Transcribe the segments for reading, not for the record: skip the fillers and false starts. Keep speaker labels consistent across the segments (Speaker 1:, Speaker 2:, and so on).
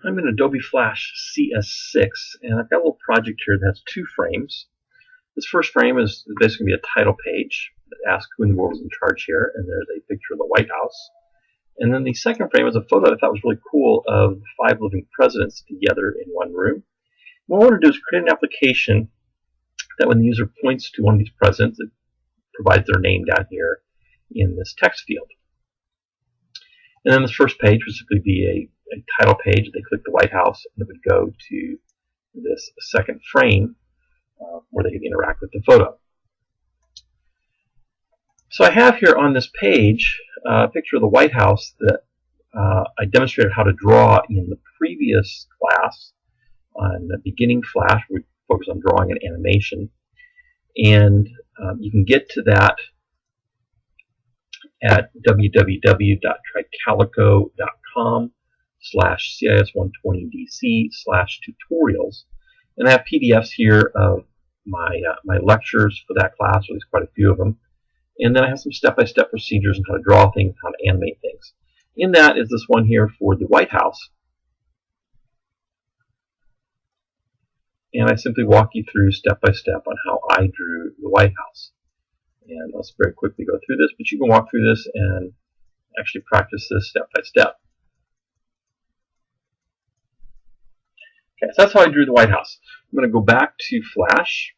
Speaker 1: I'm in Adobe Flash CS6, and I've got a little project here that has two frames. This first frame is basically going to be a title page that asks who in the world is in charge here, and there's a picture of the White House. And then the second frame is a photo I thought was really cool of 5 living presidents together in one room. What I want to do is create an application that when the user points to one of these presidents, it provides their name down here in this text field. And then this first page would simply be a title page. They click the White House, and it would go to this second frame where they can interact with the photo. So I have here on this page a picture of the White House that I demonstrated how to draw in the previous class on the beginning Flash. We focus on drawing and animation. And you can get to that at www.tricalico.com/CIS220DC/tutorials. And I have PDFs here of my lectures for that class, so there's quite a few of them. And then I have some step-by-step procedures on how to draw things, how to animate things. In that is this one here for the White House. And I simply walk you through step-by-step on how I drew the White House. And let's very quickly go through this, but you can walk through this and actually practice this step-by-step. Okay, so that's how I drew the White House. I'm going to go back to Flash.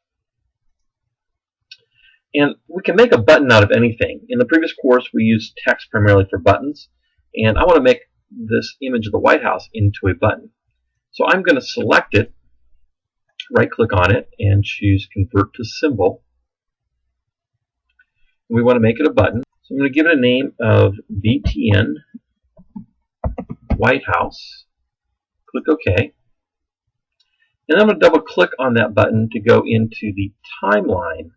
Speaker 1: And we can make a button out of anything. In the previous course, we used text primarily for buttons. And I want to make this image of the White House into a button. So I'm going to select it, right-click on it, and choose Convert to Symbol. We want to make it a button. So I'm going to give it a name of BTN White House. Click OK. And I'm going to double-click on that button to go into the timeline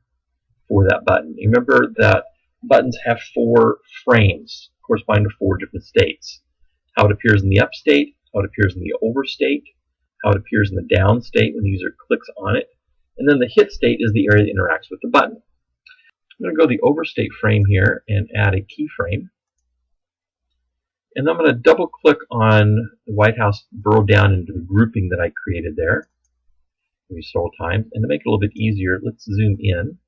Speaker 1: for that button. You remember that buttons have 4 frames, corresponding to 4 different states. How it appears in the up state, how it appears in the over state, how it appears in the down state when the user clicks on it, and then the hit state is the area that interacts with the button. I'm going to go to the over state frame here and add a keyframe. And I'm going to double click on the White House, burrow down into the grouping that I created there several times. And to make it a little bit easier, let's zoom in.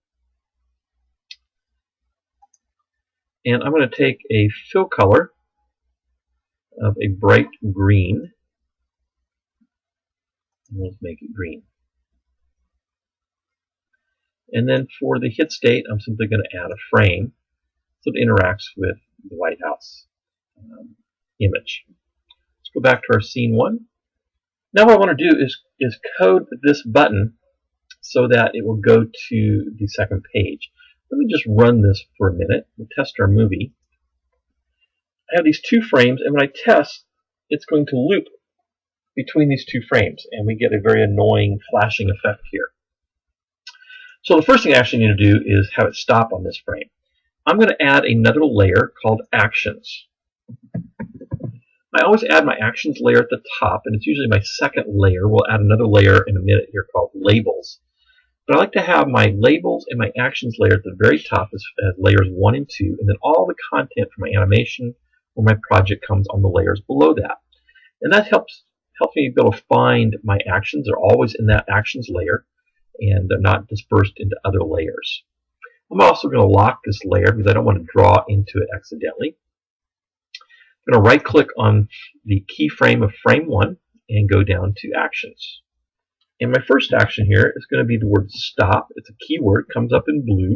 Speaker 1: And I'm going to take a fill color of a bright green. And we'll make it green. And then for the hit state, I'm simply going to add a frame so it interacts with the White House image. Let's go back to our scene 1. Now what I want to do is code this button so that it will go to the second page. Let me just run this for a minute. We'll test our movie. I have these 2 frames, and when I test, it's going to loop between these 2 frames, and we get a very annoying flashing effect here. So the first thing I actually need to do is have it stop on this frame. I'm going to add another layer called Actions. I always add my Actions layer at the top, and it's usually my second layer. We'll add another layer in a minute here called Labels. But I like to have my Labels and my Actions layer at the very top as layers 1 and 2, and then all the content for my animation or my project comes on the layers below that. And that helps me be able to find my actions. They're always in that Actions layer, and they're not dispersed into other layers. I'm also going to lock this layer because I don't want to draw into it accidentally. I'm going to right-click on the keyframe of frame 1 and go down to Actions. And my first action here is going to be the word stop. It's a keyword, comes up in blue.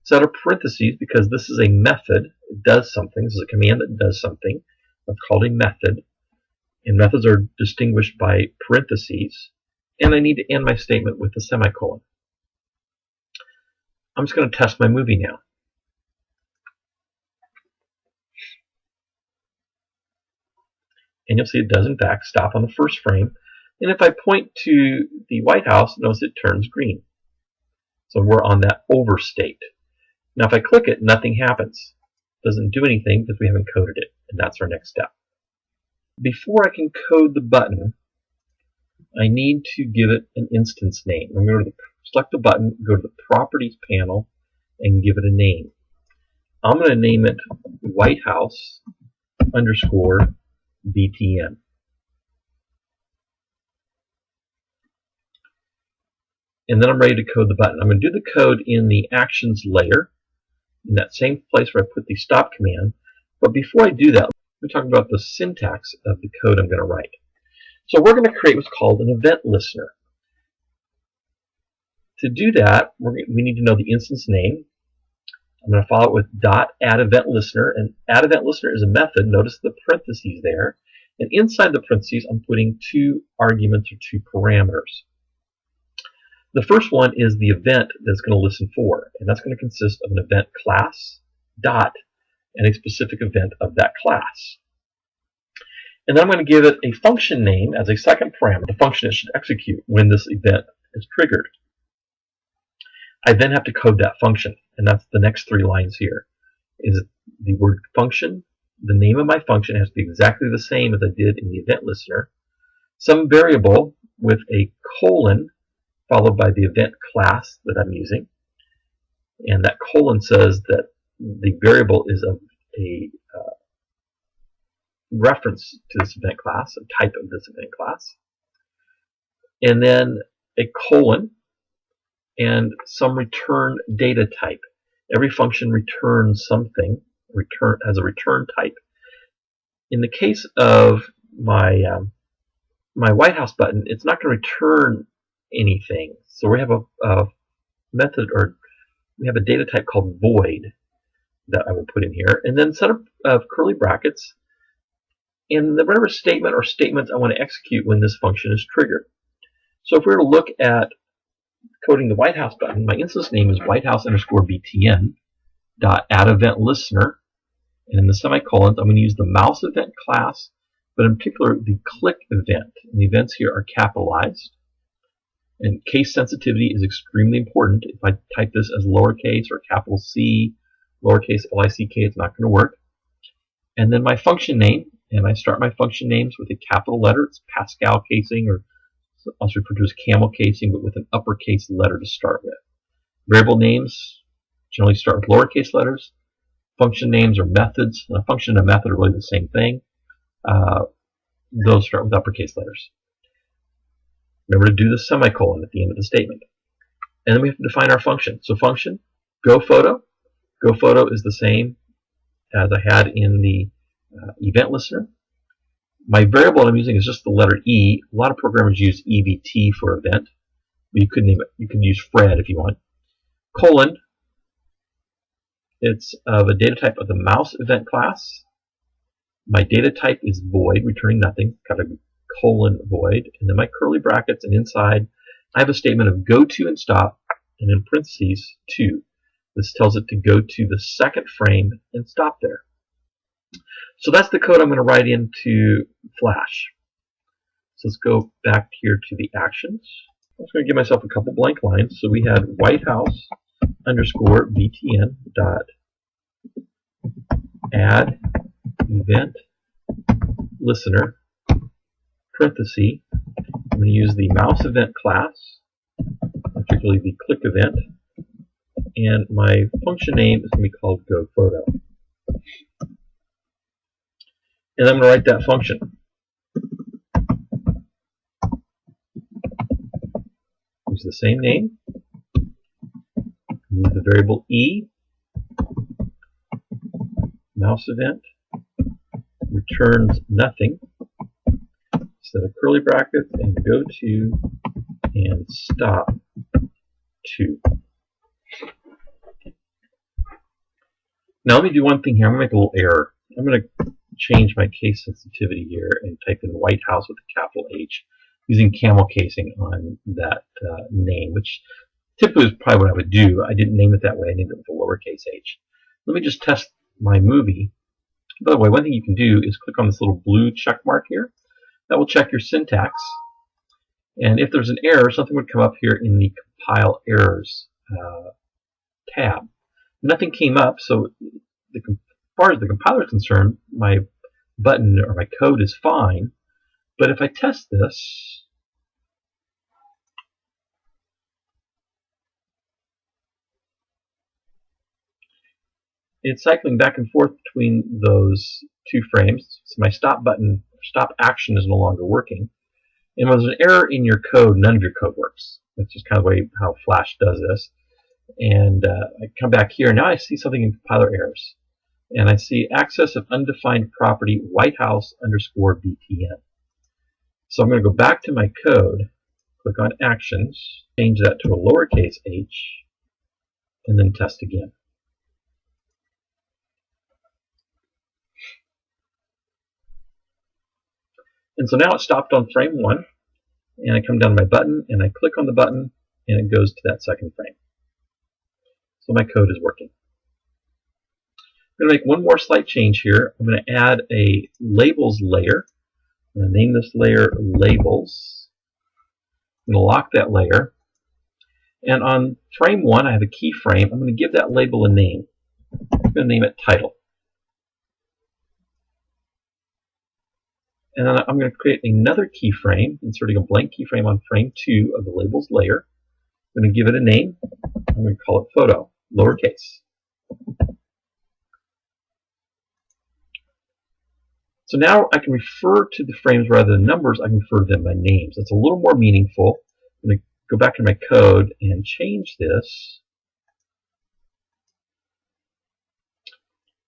Speaker 1: It's out of parentheses because this is a method. It does something. This is a command that does something. It's called a method. And methods are distinguished by parentheses. And I need to end my statement with a semicolon. I'm just going to test my movie now. And you'll see it does in fact stop on the first frame. And if I point to the White House, notice it turns green. So we're on that over state. Now if I click it, nothing happens. It doesn't do anything because we haven't coded it. And that's our next step. Before I can code the button, I need to give it an instance name. I'm going to select the button, go to the Properties panel, and give it a name. I'm going to name it White House _ BTN. and then I'm ready to code the button. I'm going to do the code in the actions layer, in that same place where I put the stop command. But before I do that, let me talk about the syntax of the code I'm going to write. So we're going to create what's called an event listener. To do that, we need to know the instance name. I'm going to follow it with .addEventListener, and addEventListener is a method. Notice the parentheses there. And inside the parentheses, I'm putting two arguments or two parameters. The first one is the event that's going to listen for, and that's going to consist of an event class, dot, and a specific event of that class. And then I'm going to give it a function name as a second parameter, the function it should execute when this event is triggered. I then have to code that function, and that's the next three lines here. Is the word function. The name of my function has to be exactly the same as I did in the event listener. Some variable with a colon followed by the event class that I'm using. And that colon says that the variable is of a reference to this event class, a type of this event class. And then a colon and some return data type. Every function returns something, has a return type. In the case of my White House button, it's not going to return anything. So we have a method, or we have a data type called void that I will put in here, and then a set of curly brackets in the whatever statement or statements I want to execute when this function is triggered. So if we were to look at coding the White House button, my instance name is whitehouse_btn .addEventListener, and in the semicolons I'm going to use the mouse event class, but in particular the click event. And the events here are capitalized, and case sensitivity is extremely important. If I type this as lowercase or capital C, lowercase lick, it's not going to work. And then my function name, and I start my function names with a capital letter. It's Pascal casing, or also referred to as camel casing, but with an uppercase letter to start with. Variable names generally start with lowercase letters. Function names or methods. A function and a method are really the same thing. Those start with uppercase letters. Remember to do the semicolon at the end of the statement. And then we have to define our function. So function, goPhoto. goPhoto is the same as I had in the event listener. My variable I'm using is just the letter E. A lot of programmers use EBT for event, but you could name it. You could use Fred if you want. Colon. It's of a data type of the mouse event class. My data type is void, returning nothing. Got a colon void, and then my curly brackets, and inside I have a statement of go to and stop, and in parentheses 2. This tells it to go to the second frame and stop there. So that's the code I'm going to write into Flash. So let's go back here to the actions. I'm just going to give myself a couple blank lines. So we had whitehouse_btn dot add event listener parenthesis. I'm going to use the mouse event class, particularly the click event, and my function name is going to be called goPhoto. And I'm going to write that function. Use the same name. Use the variable E. Mouse event returns nothing. Set of curly brackets and go to and stop to. Now let me do one thing here. I'm going to make a little error. I'm going to change my case sensitivity here and type in White House with a capital H, using camel casing on that name, which typically is probably what I would do. I didn't name it that way. I named it with a lowercase h. Let me just test my movie. By the way, one thing you can do is click on this little blue check mark here. That will check your syntax. And if there's an error, something would come up here in the Compile Errors tab. Nothing came up, so as far as the compiler is concerned, my button or my code is fine. But if I test this, it's cycling back and forth between those two frames. So my stop button, stop action is no longer working. And when there's an error in your code, none of your code works. That's just kind of the way how Flash does this. And I come back here, and now I see something in compiler errors. And I see access of undefined property White House underscore BTN. So I'm going to go back to my code, click on Actions, change that to a lowercase h, and then test again. And so now it stopped on frame 1, and I come down to my button, and I click on the button, and it goes to that second frame. So my code is working. I'm going to make one more slight change here. I'm going to add a labels layer. I'm going to name this layer Labels. I'm going to lock that layer. And on frame 1, I have a keyframe. I'm going to give that label a name. I'm going to name it Title. And then I'm going to create another keyframe, inserting a blank keyframe on frame 2 of the labels layer. I'm going to give it a name. I'm going to call it Photo, lowercase. So now I can refer to the frames rather than numbers. I can refer to them by names. That's a little more meaningful. I'm going to go back to my code and change this.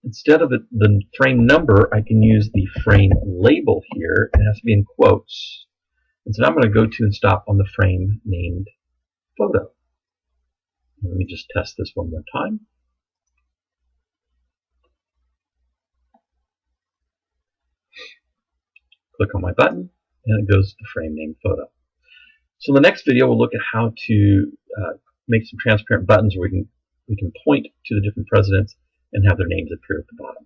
Speaker 1: Instead of the frame number, I can use the frame label here. It has to be in quotes. And so now I'm going to go to and stop on the frame named Photo. And let me just test this one more time. Click on my button, and it goes to the frame named Photo. So in the next video, we'll look at how to make some transparent buttons where we can point to the different presidents and have their names appear at the bottom.